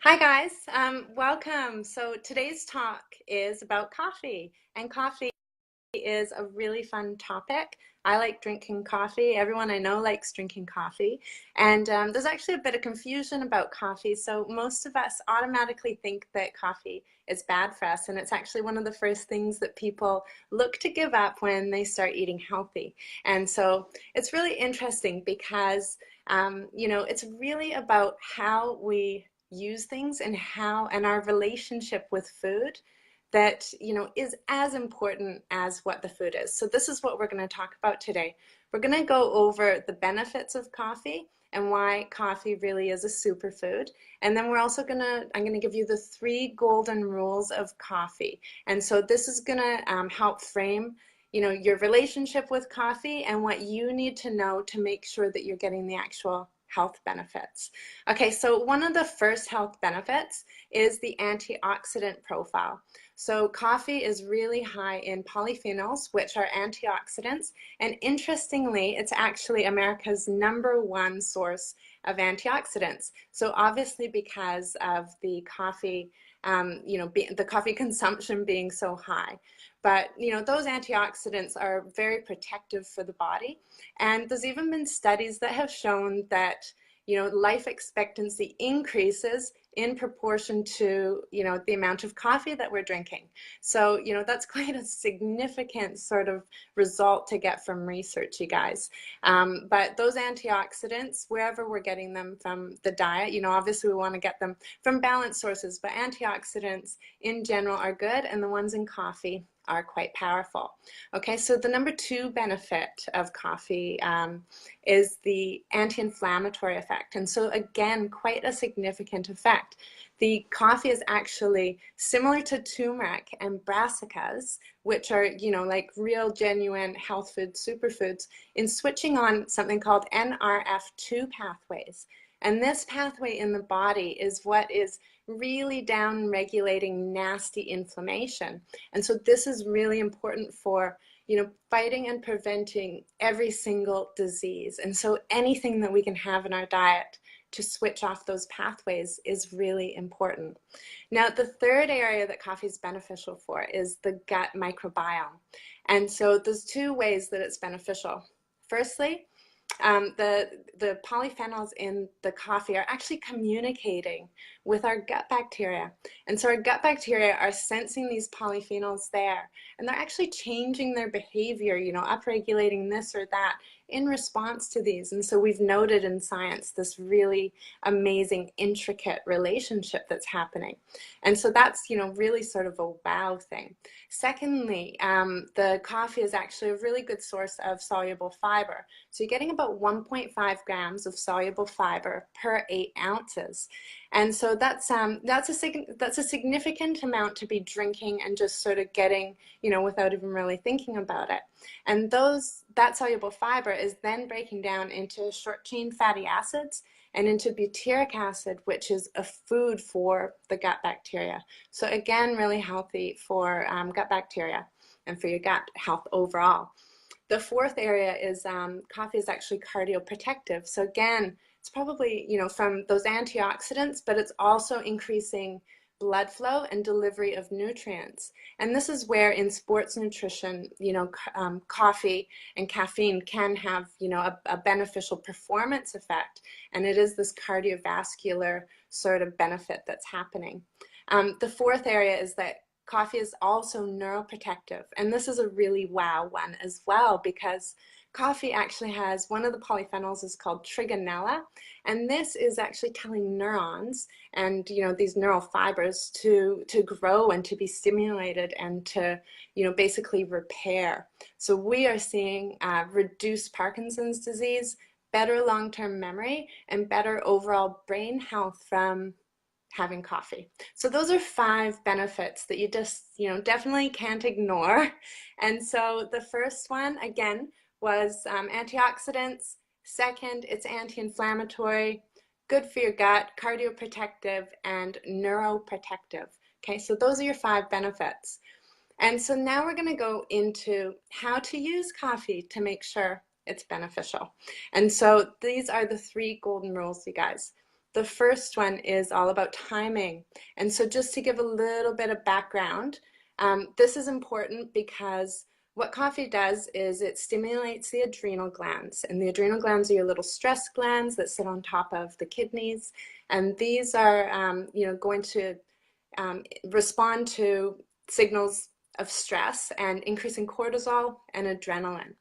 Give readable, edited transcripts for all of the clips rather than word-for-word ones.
Hi guys, welcome. So today's talk is about coffee, and coffee is a really fun topic. I like drinking coffee. Everyone I know likes drinking coffee, and there's actually a bit of confusion about coffee. So most of us automatically think that coffee is bad for us, and it's actually one of the first things that people look to give up when they start eating healthy. And so it's really interesting because it's really about how we use things and how and our relationship with food that is as important as what the food is. So this is what we're going to talk about today. We're going to go over the benefits of coffee and why coffee really is a superfood. And then I'm going to give you the 3 golden rules of coffee. And so this is going to help frame your relationship with coffee and what you need to know to make sure that you're getting the actual health benefits. Okay, so one of the first health benefits is the antioxidant profile. So coffee is really high in polyphenols, which are antioxidants, and interestingly, it's actually America's #1 source of antioxidants. So obviously because of the coffee, the coffee consumption being so high. But those antioxidants are very protective for the body, and there's even been studies that have shown that life expectancy increases in proportion to the amount of coffee that we're drinking. So that's quite a significant sort of result to get from research, you guys. But those antioxidants, wherever we're getting them from the diet, obviously we want to get them from balanced sources, but antioxidants in general are good, and the ones in coffee are quite powerful. Okay, so the #2 benefit of coffee is the anti-inflammatory effect. And so again, quite a significant effect. The coffee is actually similar to turmeric and brassicas, which are, like real genuine health food superfoods, in switching on something called NRF2 pathways. And this pathway in the body is what is really down regulating nasty inflammation. And so this is really important for fighting and preventing every single disease. And so anything that we can have in our diet to switch off those pathways is really important. Now, the third area that coffee is beneficial for is the gut microbiome. And so there's 2 ways that it's beneficial. Firstly, the polyphenols in the coffee are actually communicating with our gut bacteria. And so our gut bacteria are sensing these polyphenols there, and they're actually changing their behavior, upregulating this or that in response to these. And so we've noted in science this really amazing, intricate relationship that's happening. And so that's, really sort of a wow thing. Secondly, the coffee is actually a really good source of soluble fiber. So you're getting about 1.5 grams of soluble fiber per 8 ounces. And so that's a significant amount to be drinking and just sort of getting, without even really thinking about it. And that soluble fiber is then breaking down into short-chain fatty acids and into butyric acid, which is a food for the gut bacteria. So again, really healthy for gut bacteria and for your gut health overall. The fourth area is coffee is actually cardioprotective. So again, it's probably, from those antioxidants, but it's also increasing blood flow and delivery of nutrients. And this is where in sports nutrition, coffee and caffeine can have, a beneficial performance effect. And it is this cardiovascular sort of benefit that's happening. The fourth area is that coffee is also neuroprotective. And this is a really wow one as well, because coffee actually has one of the polyphenols is called trigonella. And this is actually telling neurons and, these neural fibers to grow and to be stimulated and to, basically repair. So we are seeing reduced Parkinson's disease, better long-term memory, and better overall brain health from having coffee. So those are 5 benefits that you just, definitely can't ignore. And so the first one, again, was antioxidants. Second, it's anti-inflammatory, good for your gut, cardioprotective, and neuroprotective. Okay, so those are your 5 benefits. And so now we're going to go into how to use coffee to make sure it's beneficial. And so these are the 3 golden rules, you guys. The first one is all about timing. And so just to give a little bit of background, this is important because what coffee does is it stimulates the adrenal glands. And the adrenal glands are your little stress glands that sit on top of the kidneys. And these are, going to respond to signals of stress and increasing cortisol and adrenaline.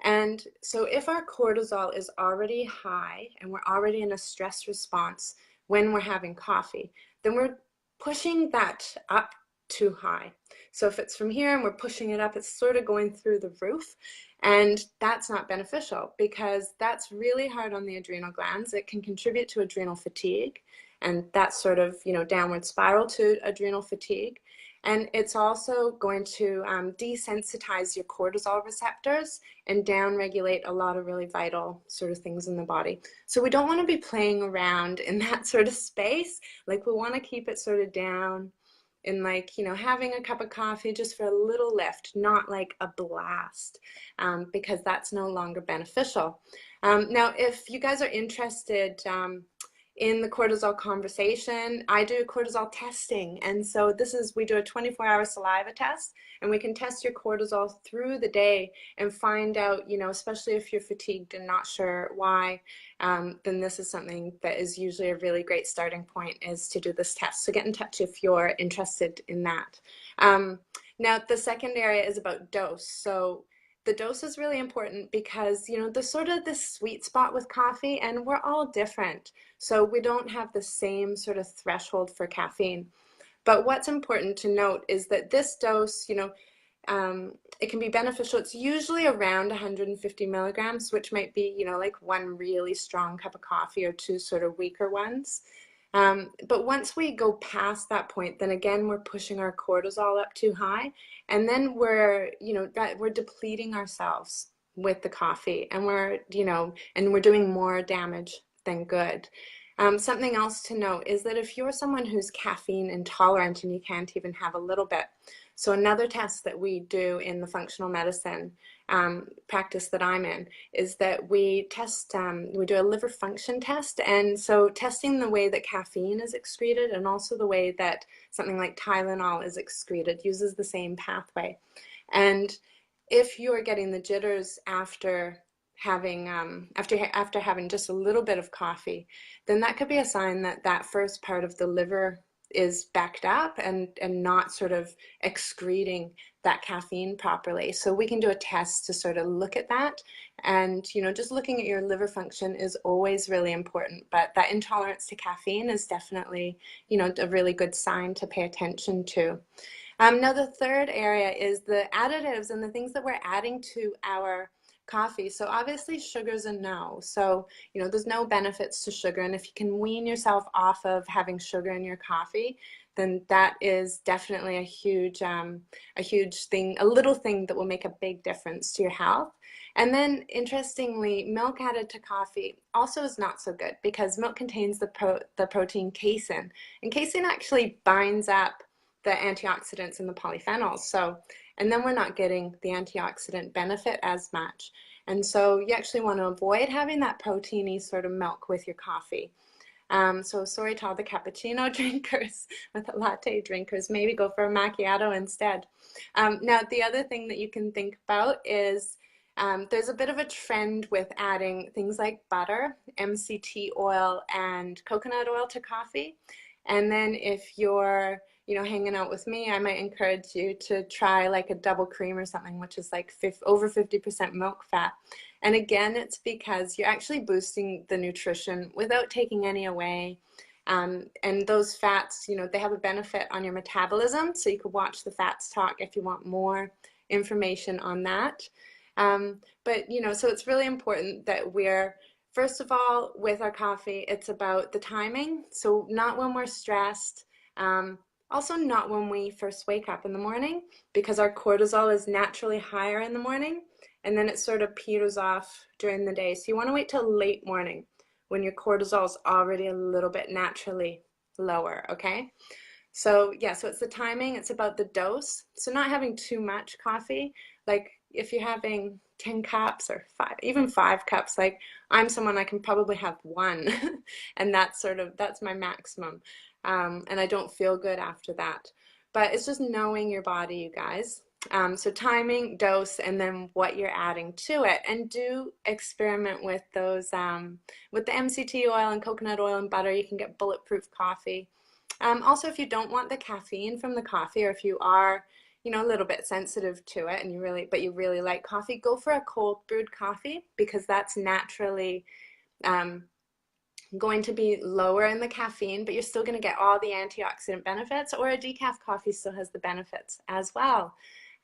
And so if our cortisol is already high and we're already in a stress response when we're having coffee, then we're pushing that up too high. So if it's from here and we're pushing it up, it's sort of going through the roof. And that's not beneficial because that's really hard on the adrenal glands. It can contribute to adrenal fatigue, and that sort of, downward spiral to adrenal fatigue. And it's also going to desensitize your cortisol receptors and downregulate a lot of really vital sort of things in the body. So we don't want to be playing around in that sort of space. Like, we want to keep it sort of down in, like, having a cup of coffee just for a little lift, not like a blast, because that's no longer beneficial. Now, if you guys are interested in the cortisol conversation, I do cortisol testing. And so we do a 24-hour saliva test, and we can test your cortisol through the day and find out, especially if you're fatigued and not sure why, then this is something that is usually a really great starting point, is to do this test. So get in touch if you're interested in that. Now, the second area is about dose. So the dose is really important because, there's sort of this sweet spot with coffee, and we're all different. So we don't have the same sort of threshold for caffeine. But what's important to note is that this dose, it can be beneficial. It's usually around 150 milligrams, which might be, like one really strong cup of coffee or two sort of weaker ones. But once we go past that point, then again, we're pushing our cortisol up too high. And then we're depleting ourselves with the coffee, and we're doing more damage than good. Something else to note is that if you're someone who's caffeine intolerant and you can't even have a little bit, so another test that we do in the functional medicine practice that I'm in is that we test, we do a liver function test. And so testing the way that caffeine is excreted and also the way that something like Tylenol is excreted uses the same pathway. And if you're getting the jitters after having having just a little bit of coffee, then that could be a sign that that first part of the liver is backed up and not sort of excreting that caffeine properly. So we can do a test to sort of look at that. And, just looking at your liver function is always really important. But that intolerance to caffeine is definitely, a really good sign to pay attention to. Now, the third area is the additives and the things that we're adding to our coffee. So obviously sugar's a no. So, there's no benefits to sugar. And if you can wean yourself off of having sugar in your coffee, then that is definitely a huge thing, a little thing that will make a big difference to your health. And then, interestingly, milk added to coffee also is not so good because milk contains the protein casein. And casein actually binds up the antioxidants and the polyphenols. So, and then we're not getting the antioxidant benefit as much. And so you actually want to avoid having that proteiny sort of milk with your coffee. So sorry to all the cappuccino drinkers or the latte drinkers, maybe go for a macchiato instead. Now, the other thing that you can think about is there's a bit of a trend with adding things like butter, MCT oil, and coconut oil to coffee. And then if you're hanging out with me, I might encourage you to try like a double cream or something, which is like over 50% milk fat. And again, it's because you're actually boosting the nutrition without taking any away. And those fats, they have a benefit on your metabolism. So you could watch the Fats Talk if you want more information on that. But, so it's really important that we're, first of all, with our coffee, it's about the timing. So not when we're stressed. Also not when we first wake up in the morning, because our cortisol is naturally higher in the morning, and then it sort of peters off during the day. So you want to wait till late morning when your cortisol is already a little bit naturally lower, okay? So yeah, so it's the timing, it's about the dose. So not having too much coffee, like if you're having 10 cups or five, even 5 cups, like I'm someone I can probably have one, and that's my maximum. And I don't feel good after that. But it's just knowing your body, you guys. So timing, dose, and then what you're adding to it. And do experiment with those, with the MCT oil and coconut oil and butter. You can get bulletproof coffee. Also, if you don't want the caffeine from the coffee, or if you are, a little bit sensitive to it and you really like coffee, go for a cold brewed coffee, because that's naturally um, going to be lower in the caffeine, but you're still going to get all the antioxidant benefits, or a decaf coffee still has the benefits as well.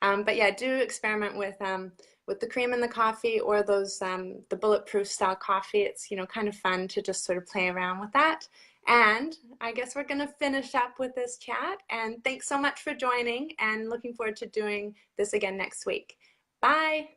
But yeah, do experiment with the cream in the coffee, or those the bulletproof style coffee. It's kind of fun to just sort of play around with that. And I guess we're going to finish up with this chat. And thanks so much for joining, and looking forward to doing this again next week. Bye.